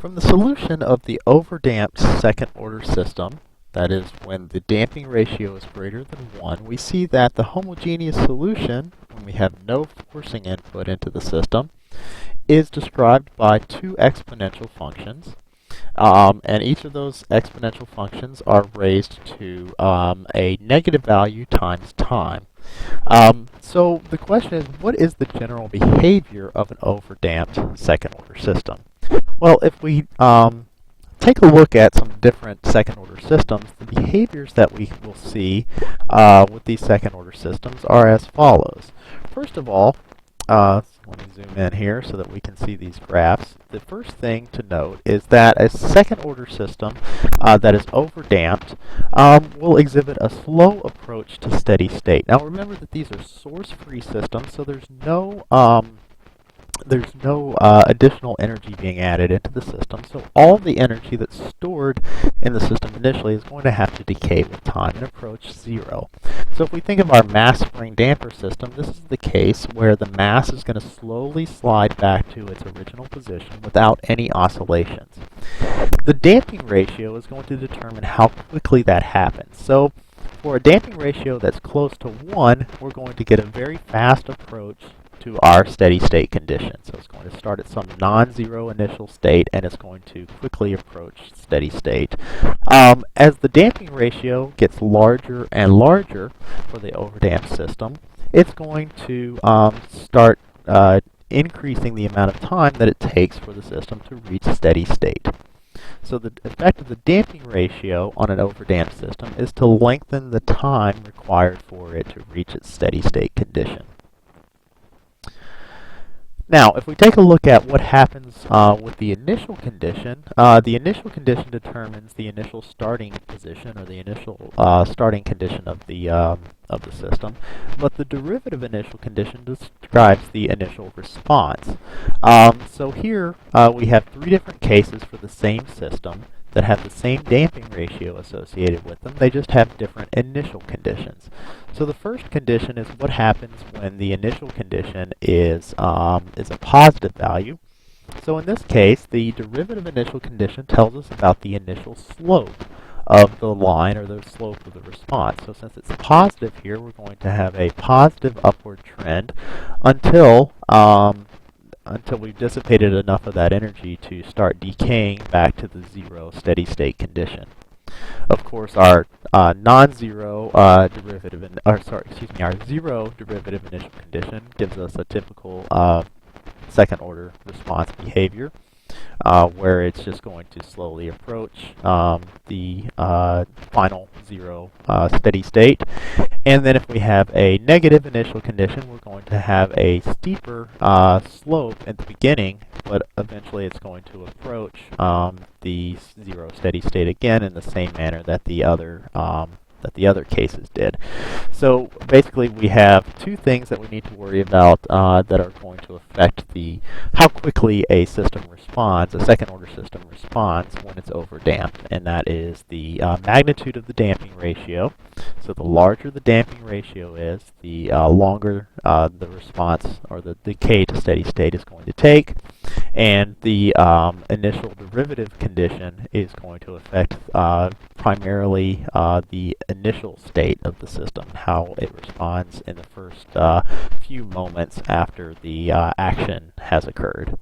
From the solution of the overdamped second-order system, that is, when the damping ratio is greater than 1, we see that the homogeneous solution, when we have no forcing input into the system, is described by two exponential functions. And each of those exponential functions are raised to a negative value times time. So the question is, what is the general behavior of an overdamped second-order system? Well, if we take a look at some different second-order systems, the behaviors that we will see with these second-order systems are as follows. First of all, let me zoom in here so that we can see these graphs. The first thing to note is that a second-order system that is overdamped will exhibit a slow approach to steady state. Now remember that these are source-free systems, so there's no additional energy being added into the system, so all the energy that's stored in the system initially is going to have to decay with time and approach zero. So if we think of our mass spring damper system, this is the case where the mass is going to slowly slide back to its original position without any oscillations. The damping ratio is going to determine how quickly that happens. So for a damping ratio that's close to 1, we're going to get a very fast approach to our steady state condition. So it's going to start at some non-zero initial state and it's going to quickly approach steady state. As the damping ratio gets larger and larger for the overdamped system, it's going to start increasing the amount of time that it takes for the system to reach steady state. So the effect of the damping ratio on an overdamped system is to lengthen the time required for it to reach its steady state condition. Now, if we take a look at what happens with the initial condition determines the initial starting position or the initial starting condition of the system, but the derivative initial condition describes the initial response. So here we have three different cases for the same system that have the same damping ratio associated with them. They just have different initial conditions. So the first condition is what happens when the initial condition is a positive value. So in this case, the derivative initial condition tells us about the initial slope of the line or the slope of the response. So since it's positive here, we're going to have a positive upward trend until we've dissipated enough of that energy to start decaying back to the zero steady state condition. Of course, our non-zero derivative, our zero derivative initial condition gives us a typical second order response behavior, where it's just going to slowly approach the final zero steady state. And then if we have a negative initial condition, we're going to have a steeper slope at the beginning, but eventually it's going to approach the zero steady state again in the same manner that the other cases did. So basically we have two things that we need to worry about that are going to affect how quickly a system responds, a second order system responds when it's overdamped, and that is the magnitude of the damping ratio. So the larger the damping ratio is, the longer the response or the decay to steady state is going to take, and the initial derivative condition is going to affect primarily the initial state of the system, how it responds in the first few moments after the action has occurred.